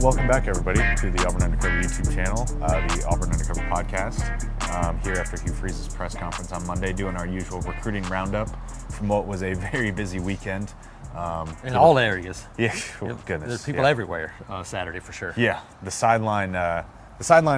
Welcome back, everybody, to the Auburn Undercover YouTube channel, the Auburn Undercover podcast. Here after Hugh Freeze's press conference on Monday, doing our usual recruiting roundup from what was a very busy weekend. In all areas. Yeah, goodness. There's people everywhere Saturday for sure. Yeah, the sideline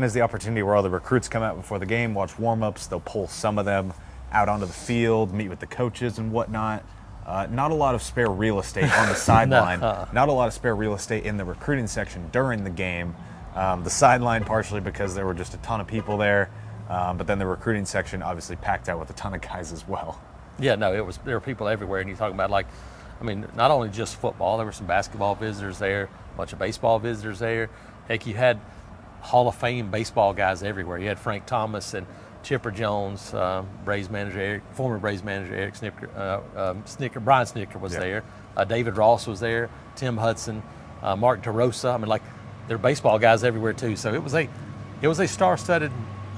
is the opportunity where all the recruits come out before the game, watch warm-ups. They'll pull some of them out onto the field, meet with the coaches and whatnot. Not a lot of spare real estate on the sideline. Not a lot of spare real estate in the recruiting section during the game. The sideline partially because there were just a ton of people there, but then the recruiting section obviously packed out with a ton of guys as well. Yeah, no, there were people everywhere, and you're talking about not only just football. There were some basketball visitors there, a bunch of baseball visitors there. Heck, you had Hall of Fame baseball guys everywhere. You had Frank Thomas and Chipper Jones, former Braves manager Eric Snicker, Brian Snicker was there. David Ross was there. Tim Hudson, Mark DeRosa. There were baseball guys everywhere too. So it was a star-studded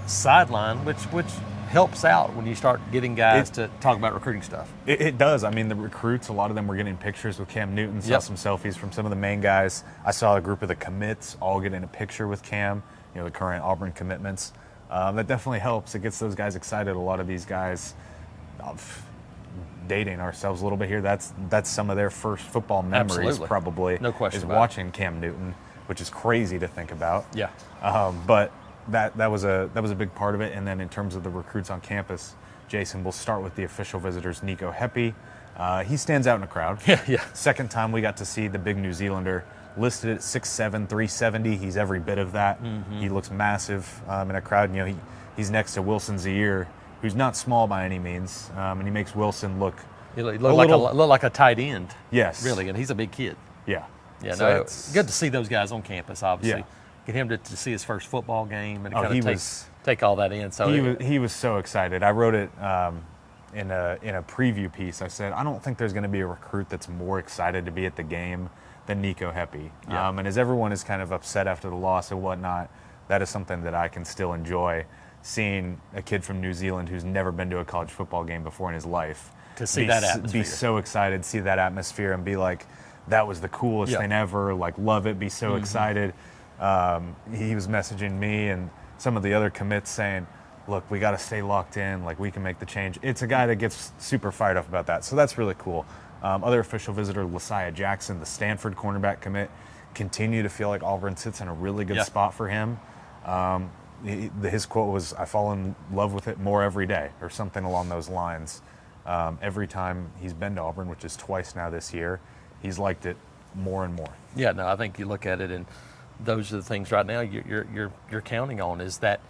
sideline, which helps out when you start getting guys to talk about recruiting stuff. It does. The recruits, a lot of them were getting pictures with Cam Newton. Saw some selfies from some of the main guys. I saw a group of the commits all getting a picture with Cam. The current Auburn commitments. That definitely helps. It gets those guys excited. A lot of these guys, dating ourselves a little bit here, that's some of their first football memories. Absolutely. Probably. No question is about watching Cam Newton, which is crazy to think about. Yeah. But that was a big part of it. And then in terms of the recruits on campus, Jason, we'll start with the official visitors, Nico Heppy. He stands out in a crowd. Yeah. Second time we got to see the big New Zealander. Listed at 6'7", 370. He's every bit of that. Mm-hmm. He looks massive in a crowd. He's next to Wilson Zaire, who's not small by any means, and he makes Wilson look like a tight end. Yes, really, and he's a big kid. Yeah. So it's good to see those guys on campus. Obviously, get him to see his first football game and take all that in. So he was so excited. I wrote it in a preview piece. I said I don't think there's going to be a recruit that's more excited to be at the game than Nico Heppy. Yeah. And as everyone is kind of upset after the loss and whatnot, that is something that I can still enjoy, seeing a kid from New Zealand who's never been to a college football game before in his life. To see that atmosphere. Be so excited, see that atmosphere and be like, that was the coolest thing ever, love it, be so excited. He was messaging me and some of the other commits saying, look, we got to stay locked in, we can make the change. It's a guy that gets super fired up about that, so that's really cool. Other official visitor, Lasiah Jackson, the Stanford cornerback commit, continue to feel like Auburn sits in a really good spot for him. His quote was, I fall in love with it more every day, or something along those lines. Every time he's been to Auburn, which is twice now this year, he's liked it more and more. Yeah, no, I think you look at it, and those are the things right now you're counting on is that,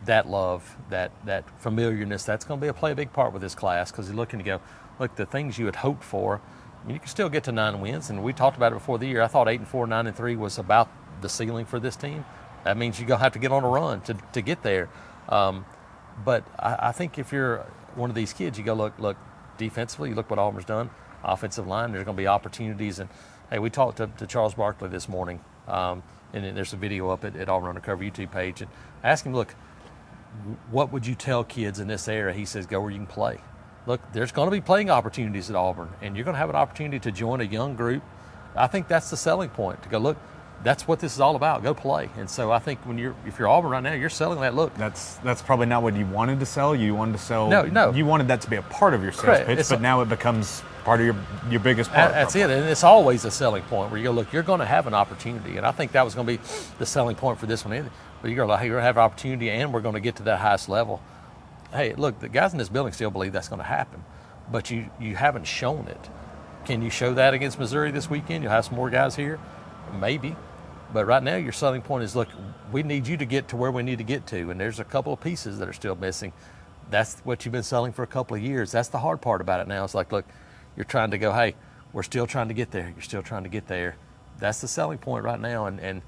that love, that familiarness. That's going to play a big part with this class because you're looking to go, look, the things you had hoped for, you can still get to 9 wins. And we talked about it before the year. I thought 8-4, 9-3 was about the ceiling for this team. That means you're going to have to get on a run to get there. But I think if you're one of these kids, you go, look, defensively, you look what Auburn's done. Offensive line, there's going to be opportunities. And, hey, we talked to Charles Barkley this morning, and there's a video up at Auburn Undercover YouTube page. And I asked him, look, what would you tell kids in this era? He says, go where you can play. Look, there's going to be playing opportunities at Auburn, and you're going to have an opportunity to join a young group. I think that's the selling point, to go, look, that's what this is all about. Go play. And so I think if you're Auburn right now, you're selling that. Look, that's probably not what you wanted to sell. You wanted to sell. No. You wanted that to be a part of your sales pitch, but now it becomes part of your biggest part. That's it, and it's always a selling point where you go, look, you're going to have an opportunity, and I think that was going to be the selling point for this one. But you're like, hey, you're going to have an opportunity, and we're going to get to that highest level. Hey, look, the guys in this building still believe that's going to happen, but you haven't shown it. Can you show that against Missouri this weekend? You'll have some more guys here, maybe. But right now, your selling point is, look, we need you to get to where we need to get to, and there's a couple of pieces that are still missing. That's what you've been selling for a couple of years. That's the hard part about it now. It's like, look, you're trying to go, hey, we're still trying to get there. You're still trying to get there. That's the selling point right now, and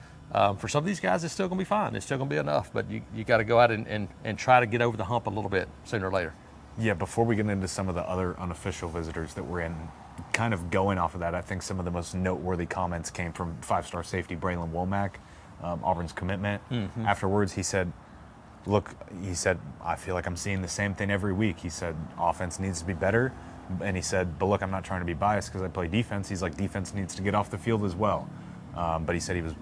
for some of these guys, it's still going to be fine. It's still going to be enough, but you got to go out and try to get over the hump a little bit sooner or later. Yeah, before we get into some of the other unofficial visitors that were in, kind of going off of that, I think some of the most noteworthy comments came from five-star safety Braylon Womack, Auburn's commitment. Mm-hmm. Afterwards, he said, I feel like I'm seeing the same thing every week. He said, offense needs to be better. And he said, but look, I'm not trying to be biased because I play defense. He's like, defense needs to get off the field as well. but he said he was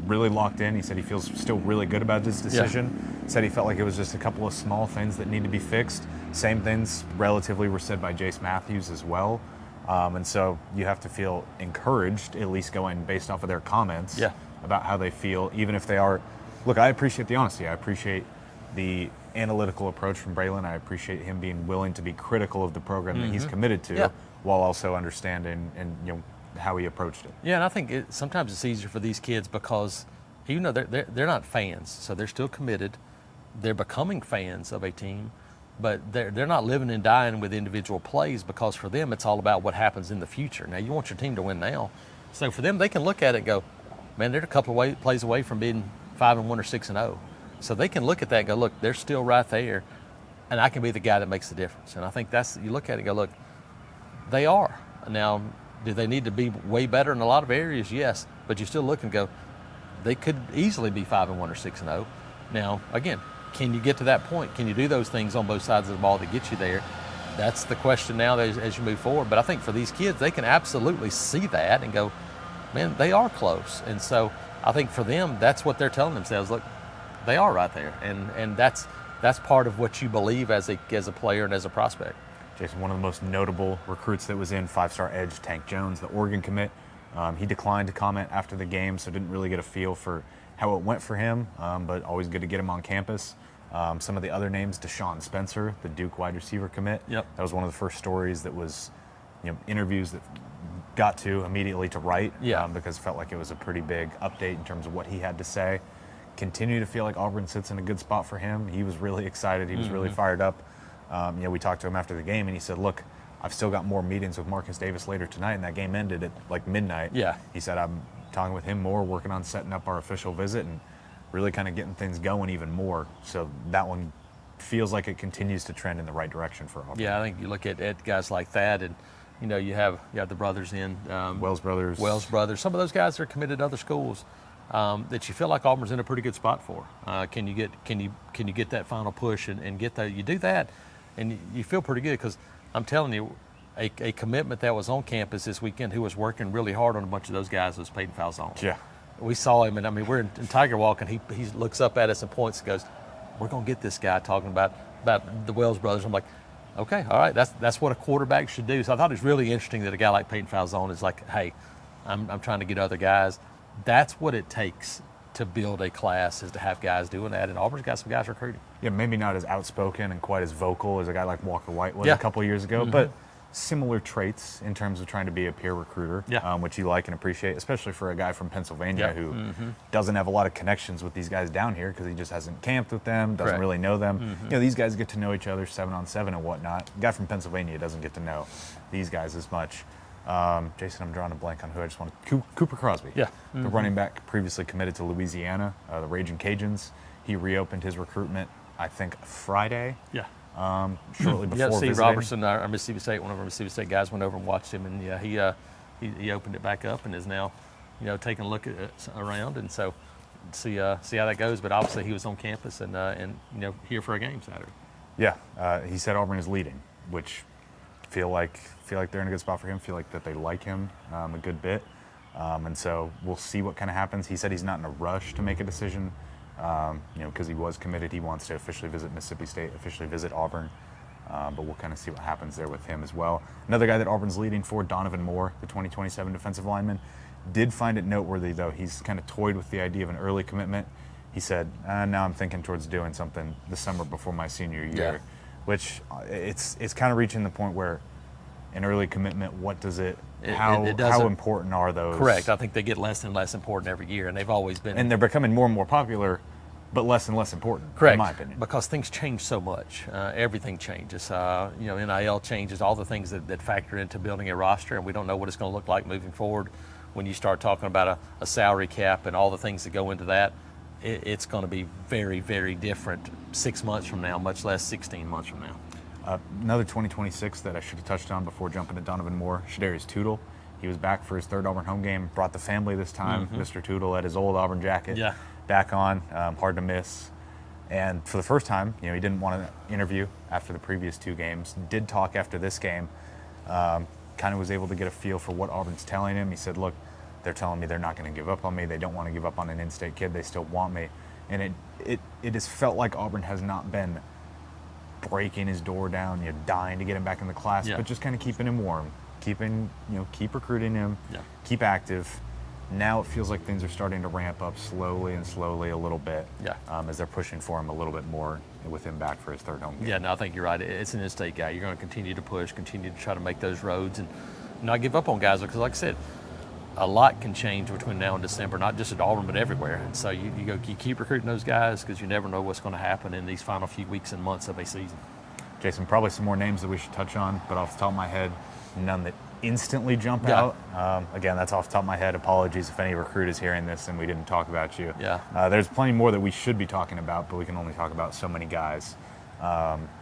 really locked in. He said he feels still really good about his decision. Said he felt like it was just a couple of small things that need to be fixed. Same things relatively were said by Jace Matthews as well. And so you have to feel encouraged, at least going based off of their comments about how they feel, even if they are. Look, I appreciate the honesty. I appreciate the analytical approach from Braylon. I appreciate him being willing to be critical of the program that he's committed to, while also understanding and how he approached it. Yeah, and I think sometimes it's easier for these kids because even though they're not fans, so they're still committed. They're becoming fans of a team, but they're not living and dying with individual plays, because for them it's all about what happens in the future. Now, you want your team to win now, so for them they can look at it and go, man, they're a couple of plays away from being 5-1 or 6-0. So they can look at that and go, look, they're still right there, and I can be the guy that makes the difference. And I think you look at it and go, look, they are. Now, do they need to be way better in a lot of areas? Yes, but you still look and go, they could easily be 5-1 or 6-0. Now, again, can you get to that point? Can you do those things on both sides of the ball to get you there? That's the question now as you move forward. But I think for these kids, they can absolutely see that and go, man, they are close. And so I think for them, that's what they're telling themselves. Look, they are right there, and that's part of what you believe as a player and as a prospect. Jason, one of the most notable recruits that was in, 5-star edge Tank Jones, the Oregon commit. He declined to comment after the game, so didn't really get a feel for how it went for him, but always good to get him on campus. Some of the other names, Deshaun Spencer, the Duke wide receiver commit. That was one of the first stories that was, interviews that got to immediately to write, because it felt like it was a pretty big update in terms of what he had to say. Continue to feel like Auburn sits in a good spot for him. He was really excited. He was really fired up. We talked to him after the game, and he said, look, I've still got more meetings with Marcus Davis later tonight, and that game ended at like midnight. He said, I'm talking with him more, working on setting up our official visit and really kind of getting things going even more. So that one feels like it continues to trend in the right direction for Auburn. Yeah, I think you look at guys like that, and you have the brothers in Wells brothers. Some of those guys are committed to other schools that you feel like Auburn's in a pretty good spot for. Can you get that final push and get that? You do that, and you feel pretty good, because I'm telling you, a commitment that was on campus this weekend who was working really hard on a bunch of those guys was Peyton Falzone. Yeah. We saw him, and we're in Tiger Walk, and he looks up at us and points and goes, we're going to get this guy, talking about the Wells brothers. I'm like, okay, all right, that's what a quarterback should do. So I thought it was really interesting that a guy like Peyton Falzone is like, hey, I'm trying to get other guys. That's what it takes to build a class, is to have guys doing that, and Auburn's got some guys recruiting. Yeah, maybe not as outspoken and quite as vocal as a guy like Walker White was a couple of years ago, but similar traits in terms of trying to be a peer recruiter, which you like and appreciate, especially for a guy from Pennsylvania who doesn't have a lot of connections with these guys down here because he just hasn't camped with them, doesn't really know them. These guys get to know each other 7-on-7 and whatnot. A guy from Pennsylvania doesn't get to know these guys as much. Jason, I'm drawing a blank on who I just want to. Cooper Crosby. The running back previously committed to Louisiana, the Raging Cajuns. He reopened his recruitment, I think, Friday. Shortly before Steve visiting. Robertson, our Mississippi State, one of our Mississippi State guys, went over and watched him, and he opened it back up and is now, taking a look at around, and so see how that goes. But obviously he was on campus and here for a game Saturday. He said Auburn is leading, which feel like they're in a good spot for him. Feel like that they like him a good bit, and so we'll see what kind of happens. He said he's not in a rush to make a decision. Because he was committed. He wants to officially visit Mississippi State, officially visit Auburn, but we'll kind of see what happens there with him as well. Another guy that Auburn's leading for, Donovan Moore, the 2027 defensive lineman, did find it noteworthy, though. He's kind of toyed with the idea of an early commitment. He said, now I'm thinking towards doing something the summer before my senior year, which it's kind of reaching the point where an early commitment, what does it how important are those? Correct. I think they get less and less important every year, and they've always been. And they're becoming more and more popular, but less and less important, correct, in my opinion. Because things change so much. Everything changes. NIL changes, all the things that factor into building a roster, and we don't know what it's going to look like moving forward. When you start talking about a salary cap and all the things that go into that, it's going to be very, very different 6 months from now, much less 16 months from now. Another 2026 that I should have touched on before jumping to Donovan Moore, Shadarius Tootle. He was back for his third Auburn home game, brought the family this time. Mr. Tootle had his old Auburn jacket back on, hard to miss. And for the first time, he didn't want to interview after the previous two games. Did talk after this game. Kind of was able to get a feel for what Auburn's telling him. He said, look, They're telling me they're not going to give up on me. They don't want to give up on an in-state kid. They still want me. And it has felt like Auburn has not been breaking his door down, dying to get him back in the class, but just kind of keeping him warm, keep recruiting him, keep active. Now it feels like things are starting to ramp up slowly a little bit as they're pushing for him a little bit more with him back for his third home game. Yeah, no, I think you're right. It's an in-state guy. You're going to continue to push, continue to try to make those roads and not give up on guys because, like I said, a lot can change between now and December, not just at Auburn, but everywhere. And so you keep recruiting those guys because you never know what's going to happen in these final few weeks and months of a season. Jason, probably some more names that we should touch on, but off the top of my head, none that instantly jump out. Again, that's off the top of my head. Apologies if any recruit is hearing this and we didn't talk about you. There's plenty more that we should be talking about, but we can only talk about so many guys.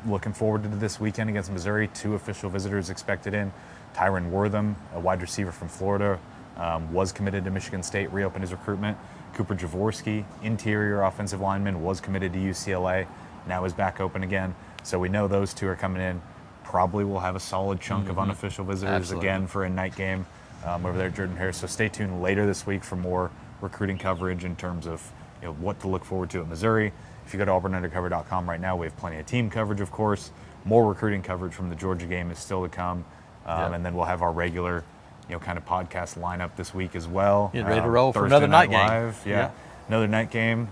Looking forward to this weekend against Missouri. 2 official visitors expected in. Tyron Wortham, a wide receiver from Florida, was committed to Michigan State, reopened his recruitment. Cooper Jaworski, interior offensive lineman, was committed to UCLA, now is back open again. So we know those 2 are coming in. Probably will have a solid chunk of unofficial visitors again for a night game over there at Jordan-Hare. So stay tuned later this week for more recruiting coverage in terms of what to look forward to at Missouri. If you go to auburnundercover.com right now, we have plenty of team coverage, of course. More recruiting coverage from the Georgia game is still to come. And then we'll have our regular kind of podcast lineup this week as well. Getting ready to roll for Thursday another night Live. game. Another night game.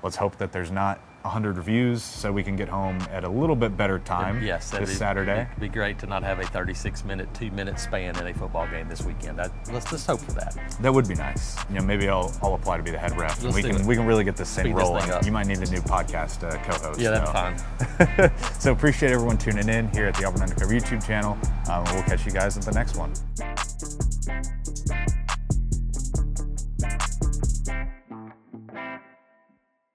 Let's hope that there's not 100 reviews so we can get home at a little bit better time this Saturday. It'd be great to not have a 36-minute, 2-minute span in a football game this weekend. Let's just hope for that. That would be nice. Maybe I'll apply to be the head ref. We can really get this thing rolling. You might need a new podcast co-host. Yeah, that's fine. So appreciate everyone tuning in here at the Auburn Undercover YouTube channel. We'll catch you guys at the next one.